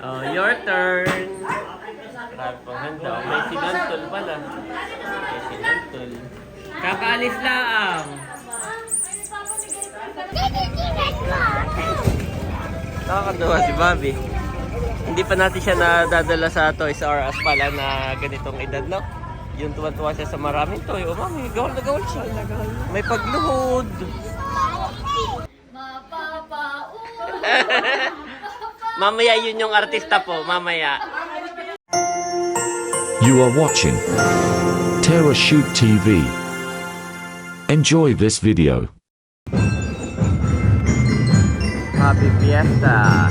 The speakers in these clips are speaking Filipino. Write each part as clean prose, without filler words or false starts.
Oh, your turn. Grabe pang handa. May sinantol pala. May sinantol. Kakaalis lang. Nakakatuwa si Bobby. Hindi pa natin siya nadadala sa Toys R Us pala na ganitong edad, no? Yung tuwan-tuwa siya sa maraming toy. O mami, gawal na gawal siya. May pagluhod. Mamaya yun yung artista po, mamaya. You are watching Terra Shoot TV. Enjoy this video. Happy Fiesta!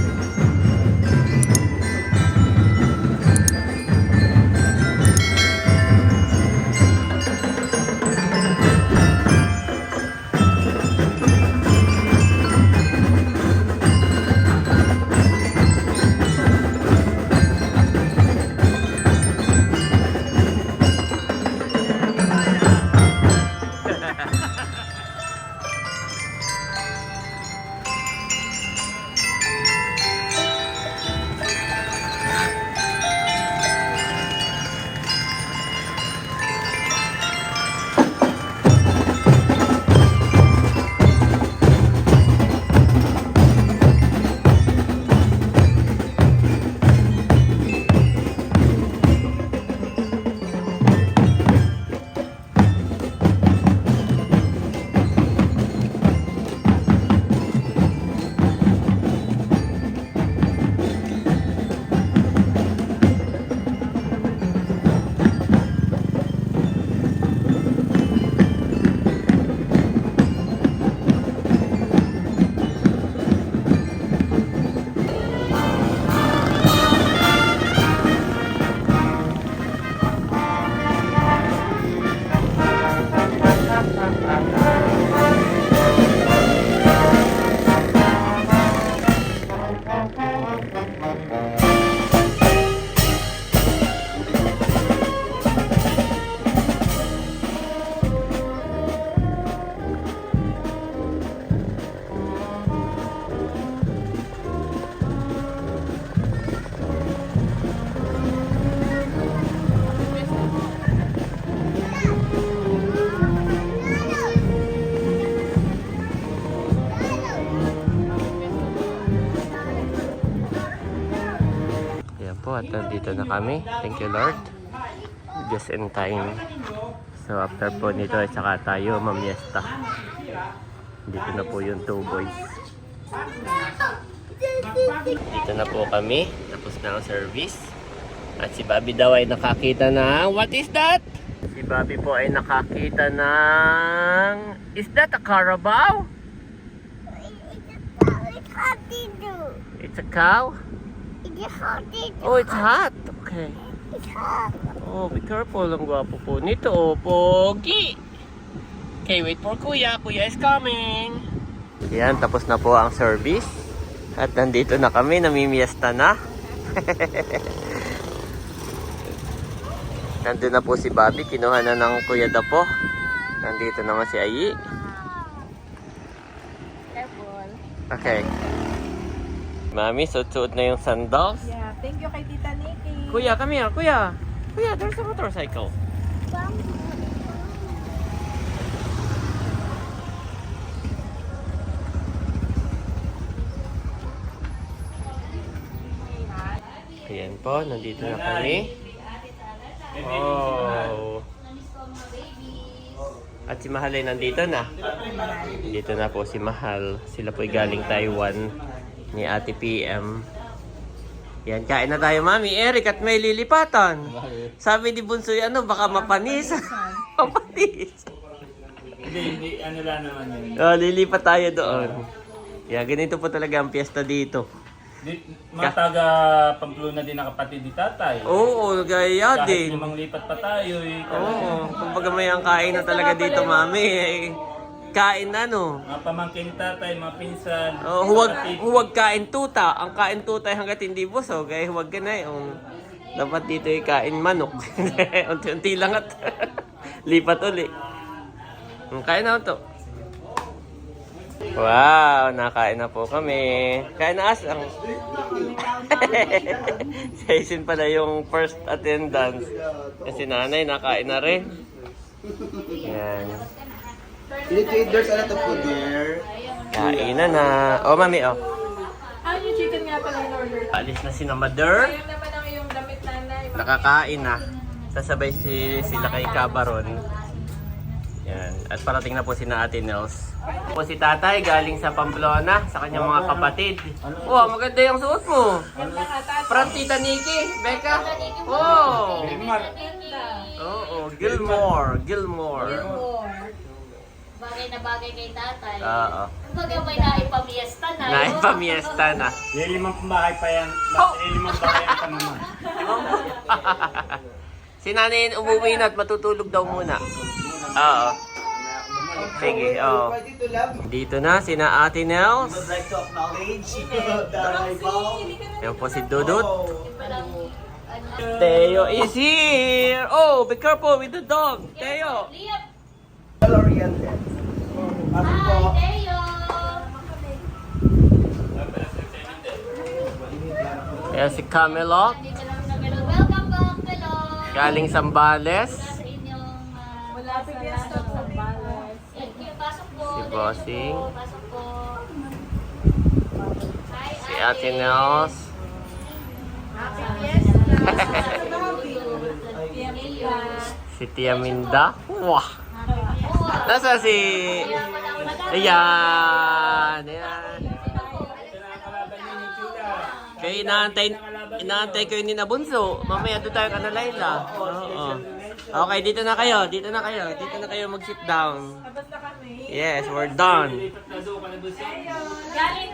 Po at nandito na kami. Thank you Lord. Just in time. So after po nito ay saka tayo mamiesta. Dito na po yung two boys. Dito na po kami. Tapos na ang service. At si Bobby daw ay nakakita ng... What is that? Si Bobby po ay nakakita ng... Is that a Carabao? It's a cow? Oh, it's hot. Okay. Oh, be careful. Ang gwapo po nito. Oh, pogi. Okay, wait for Kuya. Kuya is coming. Yan, tapos na po ang service. At nandito na kami. Namimiesta na. Nandun na po si Bobby. Kinuha na ng Kuya Dapo. Nandito naman si Ayi. Careful. Okay. Mami, suot-suot na yung sandals. Yeah, thank you kay Tita Nikki. Kuya, come here. Kuya. Kuya, there's a motorcycle. Ayan po, nandito na kami. Oh. At si Mahal ay nandito na. Dito na po si Mahal. Sila po'y galing Taiwan ni Ate PM. Yan, kain na tayo, Mami. Eric, at may lilipatan. Sabi ni Bunsoy, baka mapanis. Mapanis. Hindi, ano lang naman yun. Oh, lilipat tayo doon. Yan, ganito po talaga ang piyesta dito. Mga taga Pamplona din ang kapatid ni tatay. Oo, gaya Kahit din. limang lipat pa tayo eh. Oo, kumbaga may ang kain na talaga dito, Mami. Kain na, no? Mga pamangkin tatay, mga pinsan. Oh, huwag kain tuta. Ang kain tuta ay hanggat hindi busog, kaya huwag ka na yung dapat dito ay kain manok. Unti-unti lang at lipat uli. Kain na ito. Wow, nakain na po kami. Kain na asang. Si Aisin pala yung first attendance. Kasi nanay, nakain na rin. Yan. There's a lot of food there. Kain na. Oh, mami, oh. Yung chicken nga pala in order. Alis na si na Mother. Ayun naman ang iyong damit nanay. Nakakain na. Sasabay sila kay Cabaron. Yan. At parating na po si na Ate Nels. Po si tatay galing sa Pamplona sa kanyang mga kapatid. Wow, maganda yung suot mo. Ganda ka, tatay. From Tita Nikki, Becca. Oh. Oo, Gilmore. Bagay na bagay kay tatay. Oo. Kumbaga may naipamiesta na. Naipamiesta na. Limang bahay pa yan. Limang bahay ang naman. Si nanay umuwi na at matutulog daw muna. Oo. Sige, oo. Dito lang. Dito na, sina Ate Nels. Would like to acknowledge the arrival. Yan po si Dudut. Parang, ano, Teo is here! Oh, be careful with the dog! Teo! Liam! Well-oriented. Hi, Teo! Ayan si Camelot. Nandito lang sa Belo. Welcome back, Belo! Galing Sambales. Sa inyong... Malapit yan sa Sambales. Thank you. Pasok po. Si Thank you Bossing. po. Pasok po. Hi, Si Ate Nels. Si Tia Minda. Wah! Nasa si... Ayan! Ayan. Kaya inaantay kayo ni Nabunso. Mamaya doon tayo ka na Laila. Oo. Okay, dito na kayo. Dito na kayo mag-sit down. Basta kami. Yes, we're done. Galing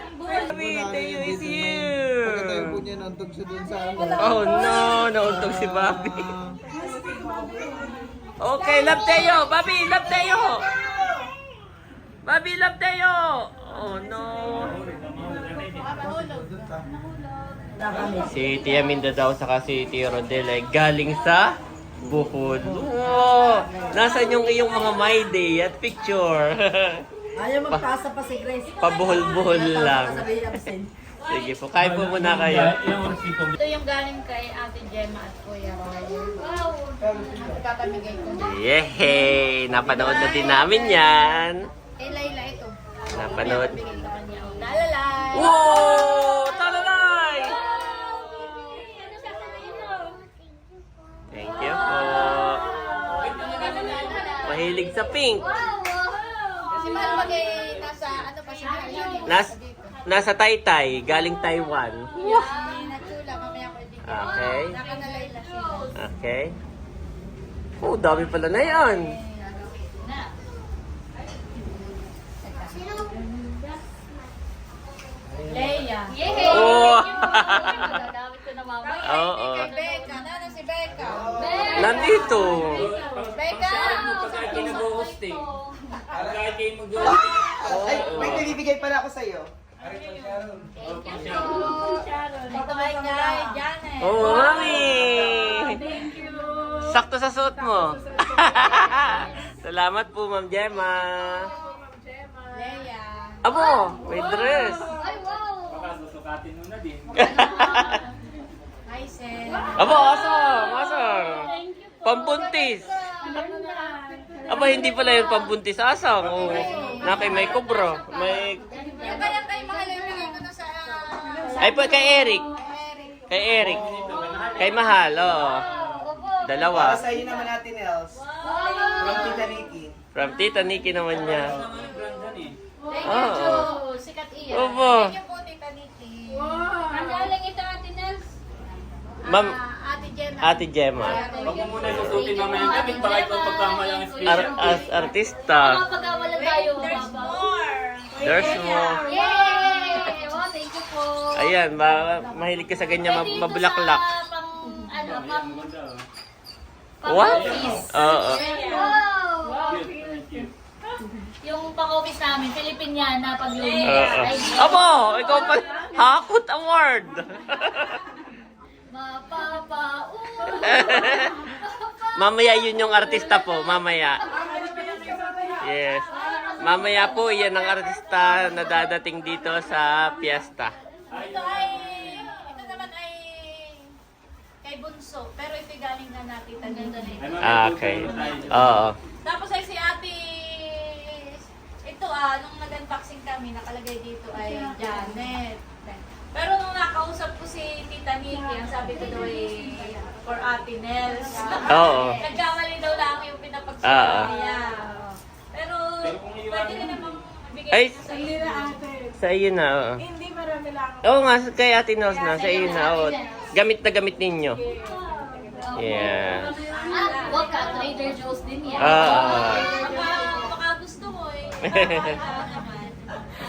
Teo is Tayo here. po niya nantog siya dun sa ano. Oh no, nauntog si Bobby. Okay, love Teo. Bobby, love Teo. Bobby, love Teo. Oh no. Si Tia Minda daw saka si Tia Rodel ay galing sa Bukod. Oh, nasaan yung iyong mga my day at picture? Ayaw magpasa pa si Grace. Pabuhol-buhol lang. Sabihin absent. Sige po, kain po muna kayo. Ito yung galing kay Ate Gemma at Kuya Ryan. Wow! Ipapamigay ko na. Yehey! Napanood na din namin yan. Kay Layla ito. Napanood. Bigay sa kanya. Lalalay! Wow! Talalay! Ano sasabihin mo? Thank you po. Mahilig sa pink. Wow! Si Mahal Bagay nasa ano pa siya. Nasa Taytay, galing Taiwan. Natsula, mamaya ko ibigay. Okay. Nakanalayla sila. Okay. Oh, dami pala na yan. Na. Leia. Yay! Oh. Magagamit ko na mamaya. Oo. Becca. Nana si Becca. Nandito. Becca! Pagka kinag-hosting. Pagka kayo mag-hosting. Ay, may nabibigay pala ako sa'yo. Dito kay Janet. Oh, mami. Sakto sa suot mo. Salamat po, Ma'am Gemma. Leia. Abo, may dress. Ay, wow! Baka susukatin mo na din. Hi, Sen. Abo, asang. Thank you po. Pambuntis. Aba, hindi pala yung pambuntis asang. Oh, na kay may kubro. May... Kaya tayo mahal yung bigay ko na sa... Ay, pa kay Eric. Kay Eric. Kay Mahal, oh. Dalawa. Para sa'yo naman natin, Els. From Tita Nikki. From Tita Nikki naman niya. Thank you, Oo. Joe. Sikat iyan. Opo. Thank you po, Tita Nikki. Ang galing ito, Ate Nels. Ma'am, Ate Gemma. Ate Gemma. Huwag mo muna susutin mamaya yung damit para ikaw pagkamalang As artista. Pagkawala tayo. There's Baba. more. There's more. Yay! Oh, thank you po. Ayan, mahilig ka sa ganyan Pwede ito mabulaklak. sa pang, ano, pang What? office. Oo. Wow! Yung pang-office namin, Filipiniana, pagluluto. Oo. Abo, ikaw pa. Hakot Award. Mapapa, Mamaya yun yung artista po, mamaya. Yes. Mamaya po, yan ang artista na dadating dito sa piyesta. Ito naman ay kay Bunso. Pero ito galing na natin. Okay. Oo. Tapos ay si ate, ito nung nag-unboxing kami, nakalagay dito ay Janet. Pero nung nakausap ko si Tita Nikki, ang sabi ko daw ay for Ate Nels. Oo. Nagkamali daw lang yung pinapagsulat niya. Pero pwede rin namang bigay Ay, ko sa iyo. sa iyo na. Oo. Hindi marami lang. Oo nga, kay Ate Nels na. Sa iyo na. Oo. Gamit na gamit ninyo. Yeah. Huwag ka, Trader Joe's din yan. Baka gusto mo eh.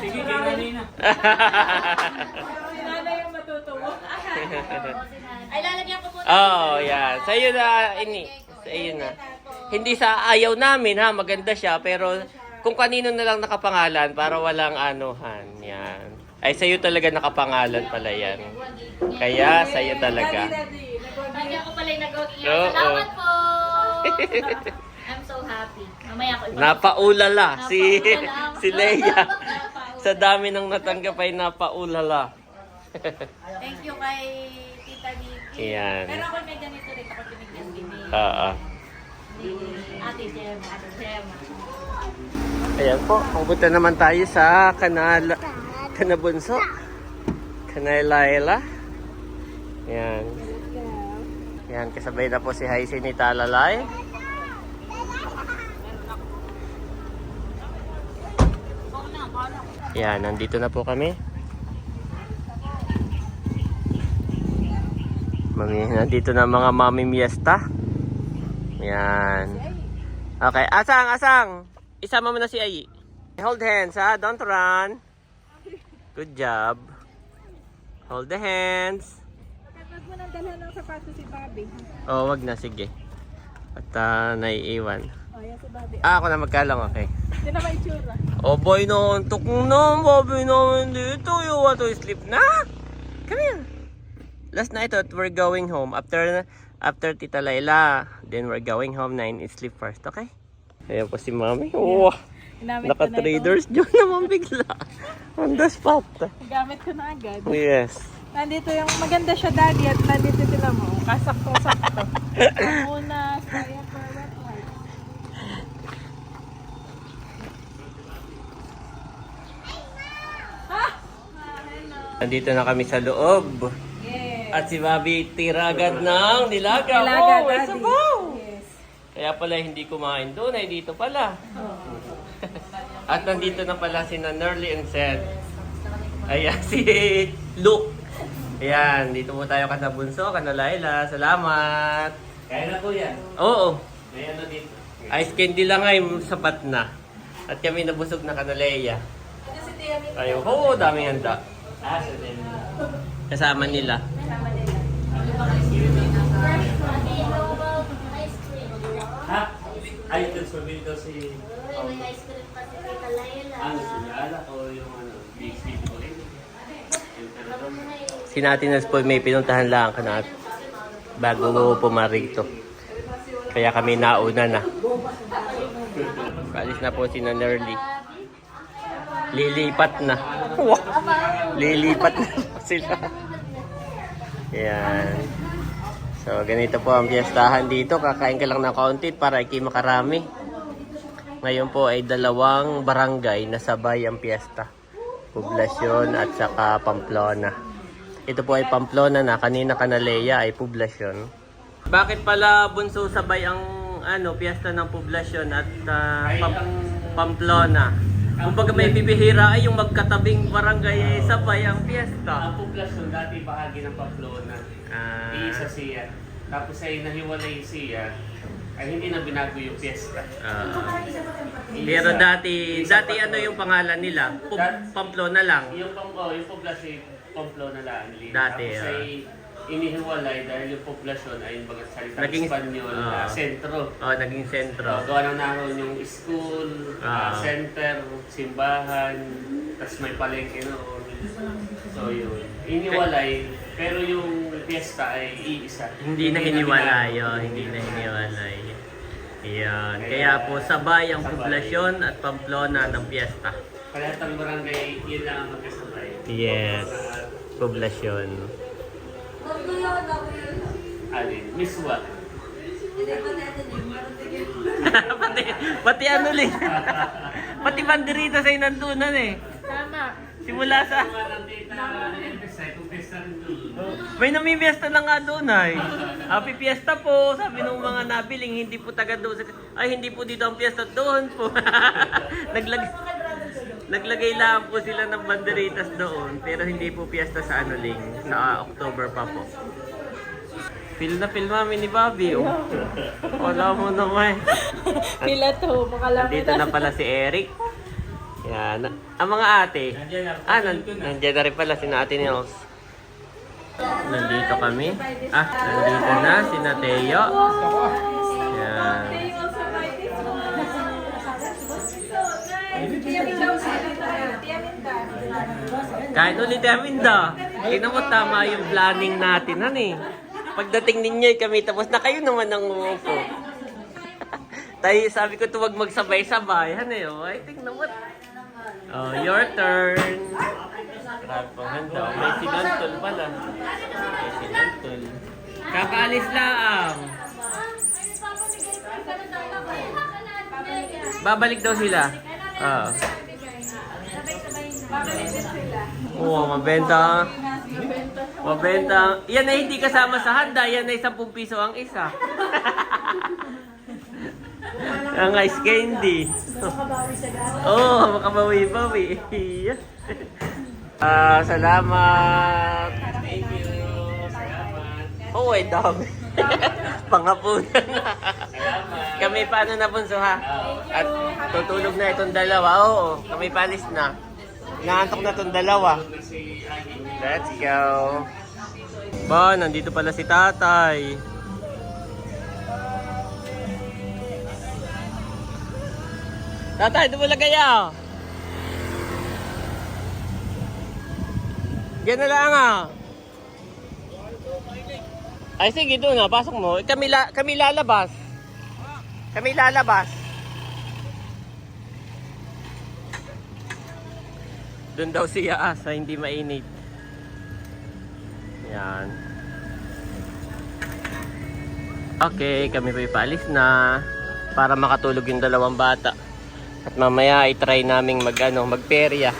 Sige, kay kanina. Si nanay yung matutuwa. Ay, lalagyan ko muna. Oh, yan. Sa iyo na, ini. Sa iyo na. Hindi sa ayaw namin ha, maganda siya, pero kung kanino na lang nakapangalan para walang anuhan. Yan. Ay, sa iyo talaga nakapangalan pala yan. Kaya sa iyo talaga. Lagyan ko pala yung nag-iyak. Oo. Salamat po! I'm so happy. Mamaya ako Napaulala si Napaulala. si Leia. Sa dami ng natanggap ay napaulala. Thank you kay Tita Nikki. Yan. Pero ako may ganito rin. Ako tinignan din ni Oo. Ate Gemma. Ate Gemma. Ayan po, pupunta naman tayo sa Kanabunso. Kanaylayla. Yan. Yan, kasabay na po si Haisi ni Talalay. Yan, nandito na po kami. Nandito na mga mami miesta. Yan. Okay, asang. Isama mo na si Ayi. Hold hands ha, don't run. Good job. Hold the hands. Huwag mo nang dalhan ng sapatos si Bobby. Oh, wag na, sige. At naiiwan. O, yan si Bobby. Ako na magkalang, okay. Hindi na may itsura. Oh boy, no, tuk na, Bobby naman dito. You want to sleep na? Come here. Last night, we're going home. After Tita Layla, then we're going home 9. Sleep first, okay? Ayan po si Mami. Wow. Ginamit ko na ito. Naka-traders dyan naman bigla. On the spot. Gamit ko na agad. Yes. Nandito yung maganda siya, Daddy, at nandito sila mo. Kasakto-sakto. Muna, saya for wet wipes. Nandito na kami sa loob. At si Bobby tira agad ng nilaga. Nilaga, Oh, Daddy. it's a bow. Yes. Kaya pala hindi kumain doon, ay dito pala. At nandito na pala si Nerly and Seth. Ayan, si Luke. Ayan, dito po tayo Kanabunso, Kanalayla. Salamat. Kaya na po yan. Oo. May ano dito. Ice candy lang ay sapat na. At kami nabusog na Kanaleya. Ayun, oo, daming handa. So then, Kasama nila. ha? Ay, ito sabihin daw si... May ice cream pa si Tita Layla. Ano, sinala o yung ano, big speed ko rin. Si Natinas po may pinuntahan lang kanat bago pumarito. Kaya kami nauna na. Alis na po si Nerly. Lilipat na. Wow. Lilipat na po sila. Yan. So, ganito po ang piyestahan dito. Kakain ka lang ng kaunti para ikay makarami. Ngayon po ay 2 barangay na sabay ang piyesta. Poblasyon at saka Pamplona. Ito po ay Pamplona na. Kanina Kanaleya ay poblasyon. Bakit pala Bunso sabay ang piyesta ng poblasyon at Pamplona? Kumbaga may bibihira ay yung magkatabing barangay ay sabay ang piyesta. Ang poblasyon dati bahagi ng Pamplona. Iisa siya. Tapos ay nahiwalay siya. Ay hindi na binago yung piyesta. Pero dati ano yung pangalan nila? Pamplona lang. Yung poblasyon, Pamplona lang. Dati, Tapos ay inihiwalay dahil yung poblasyon ay yung salitang Naging- Espanyol, sentro. Oh, naging sentro. Gawa ng naroon yung school, center, simbahan, tapos may palengke noon. So yun, iniwalay, pero yung piyesta ay iisa. Hindi na hiniwalay, oh, hindi na hiniwalay. Yan. Kaya po sabay ang poblasyon at Pamplona ng piyesta. Kaya ang barangay, yun lang ang magkasabay. Yes. Poblasyon. Alin, Miss What? pati ano Ling? Pati banderita sa inantunan eh. Tama. Simula sa... May namimiesta na nga doon ay. Happy Fiesta po, sabi ng mga nabiling, hindi po taga doon. Ay, hindi po dito ang piyesta, doon po. Naglagay lang po sila ng banderitas doon, pero hindi po piyesta sa ano Ling, sa October pa po. Feel na feel mami ni Bobby, oh. Wala mo naman. Pila to, makalamit. Nandito na pala si Eric. Yan. Ang mga ate. Nandiyan na rin pala si Ate Nels. Nandito kami. Nandito na si Nateo. Yan. Kahit ulit Aminda. Tingnan mo tama yung planning natin, hani. Pagdating ninyo kami tapos na kayo naman ang umupo. Tayo sabi ko tuwag magsabay-sabay, hani. Ay, tingnan mo. Oh, your turn. Grabe pang handa. May sinantol pala. May sinantol. Kakaalis lang. Babalik daw sila. Oo. Oo, mabenta. Mabenta. Yan ay hindi kasama sa handa. Yan ay 10 piso ang isa. Ang ice candy. Oo, makabawi-bawi. Salamat. Thank you. Salamat. Oh, ay dami. Pangapunan na. Kami paano na bunso ha? At tutulog na itong dalawa. Oo, kami palis na. Naantok na itong dalawa. Let's go. Ba, nandito pala si tatay. Tatay, doon mo lagay ah. Diyan na lang ah. Ay sige doon ah, pasok mo. Kami lalabas. Kami lalabas. Doon daw siya sa hindi mainit. Yan. Okay, kami pa ipaalis na para makatulog yung dalawang bata. At mamaya i-try naming magperya.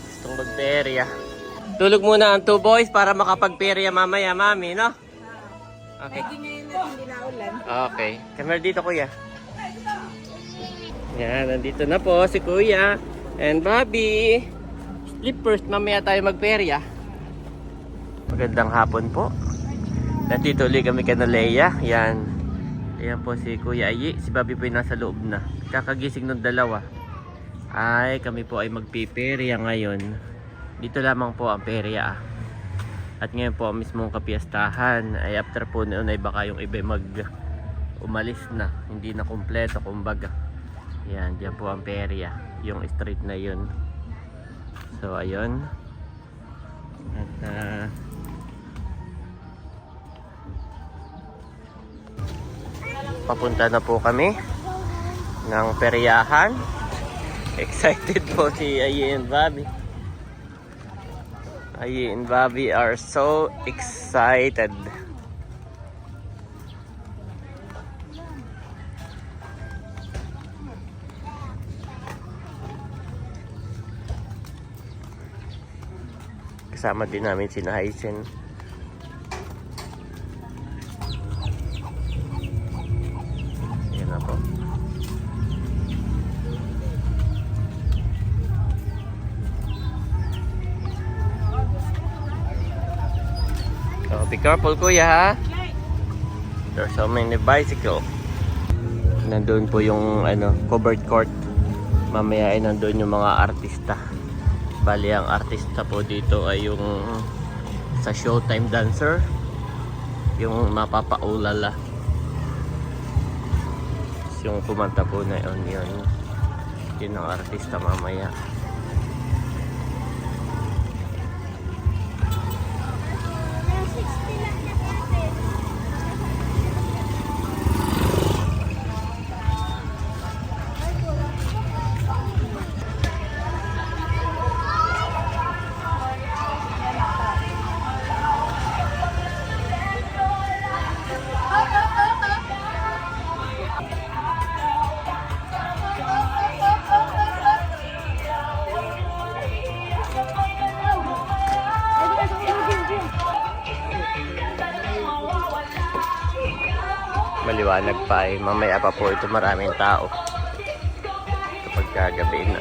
Gustong magperya. Tulog muna ang 2 boys para makapagperya mamaya, mami, no? Okay. Ngayon na hindi na ulan. Okay. Camera dito, kuya. Yan, nandito na po si kuya and Bobby. Sleep first, mamaya tayo magperya. Magandang hapon po. Nandito ulit kami kay Leia. Yan. Ayan po si Kuya Ayi. Si Bobby po ay nasa loob na. Kakagising ng dalawa. Ay, kami po ay magpiperya ngayon. Dito lamang po ang perya. At ngayon po ang mismong kapiyastahan. Ay after po noon ay baka yung iba umalis na. Hindi na kumpleto kumbaga. Yan, diyan po ang perya. Yung street na yun. So, ayun. At papunta na po kami ng peryahan. Excited po si Ayi and Bobby. Ayi and Bobby are so excited. Kasama din namin si Hyacin. Yan na po. So, be careful kuya ha. There's so many bicycle. Nandun po yung covered court. Mamaya ay nandun yung mga artista. Bali ang artista po dito ay yung sa Showtime Dancer, yung mapapaulala. Yung kumanta po na yun ang artista mamaya. Maliwanag pa eh. Mamaya pa po ito maraming tao. Kapag kagabi na.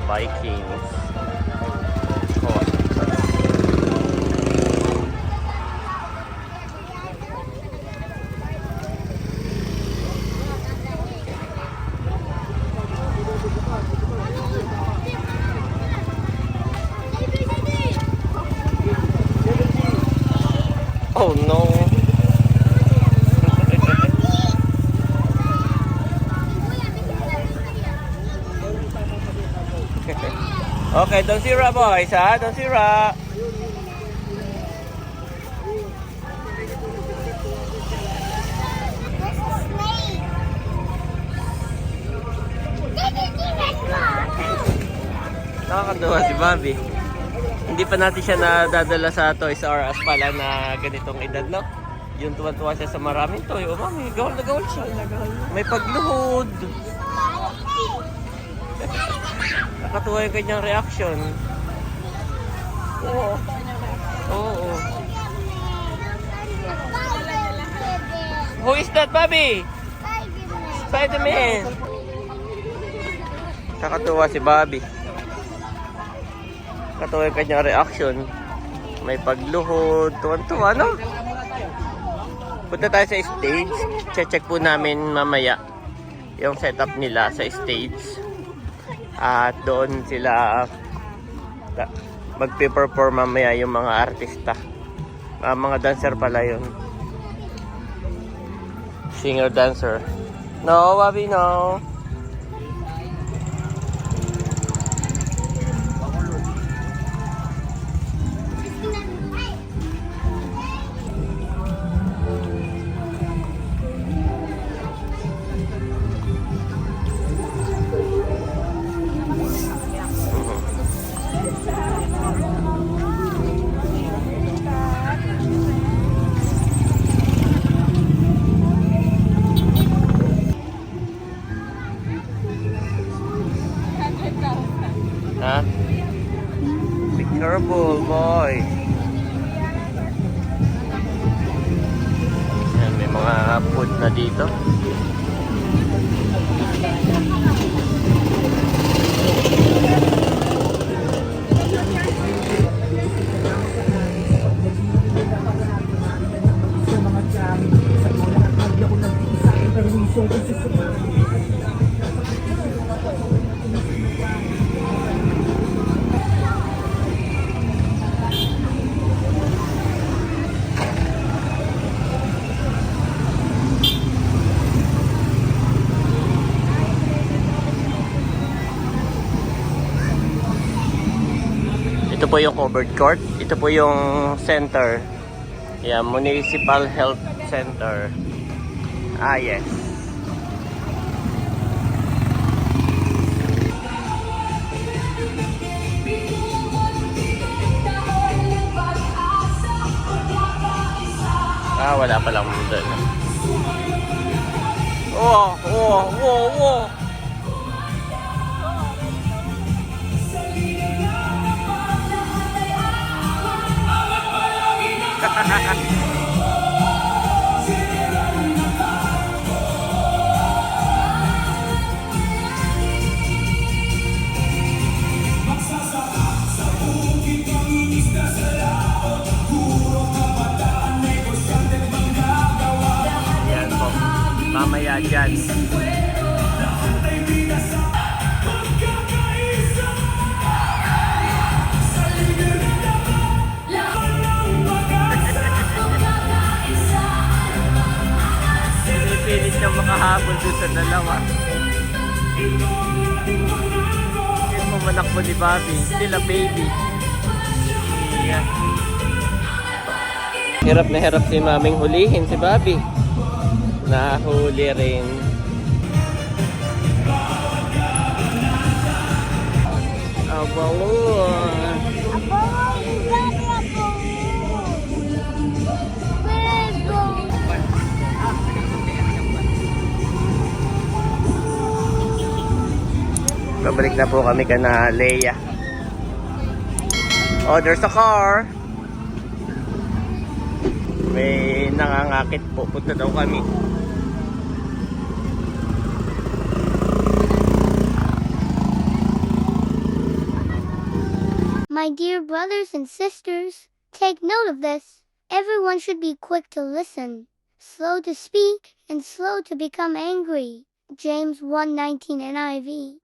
Vikings. Oh no. Okay, don't sira boys ha, don't sira. Nakakatuwa si Bobby. Hindi pa natin siya nadadala sa Toys R Us pala na ganitong edad, no? Yung tuwan-tuwa siya sa maraming toy. O mami, gawal na gawal siya. May pagluhod. Nakatuwa yung kanyang reaction. Oo. Oo. Who is that, Bobby? Spider-Man. Nakatuwa si Bobby. Nakatuwa yung kanyang reaction. May pagluhod. Tuwan-tuwa, no? Punta tayo sa stage. Check po namin mamaya yung setup nila sa stage. At doon sila magpe-perform mamaya yung mga artista. Mga dancer pala yun. Singer-dancer. No, Bobby, no. Ha? Be careful, boy. Ayan, may mga food na dito. Ito po yung covered court. Ito po yung center. Yeah, Municipal Health Center. Ah, yes. Ah, wala palang doon. Oh, oh, oh, oh. Yan po. Mamaya dyan. Pinipilit niya makahabol doon sa dalawa. Yung pumanakbo ni Bobby. Still a baby. Yeah. Hirap na hirap si maming hulihin si Bobby. Nahuli rin. Balloon. Babalik na po kami kana Leia. Oh, there's a car. May nangangakit po. Punta daw kami. My dear brothers and sisters, take note of this. Everyone should be quick to listen, slow to speak, and slow to become angry. James 1:19 NIV.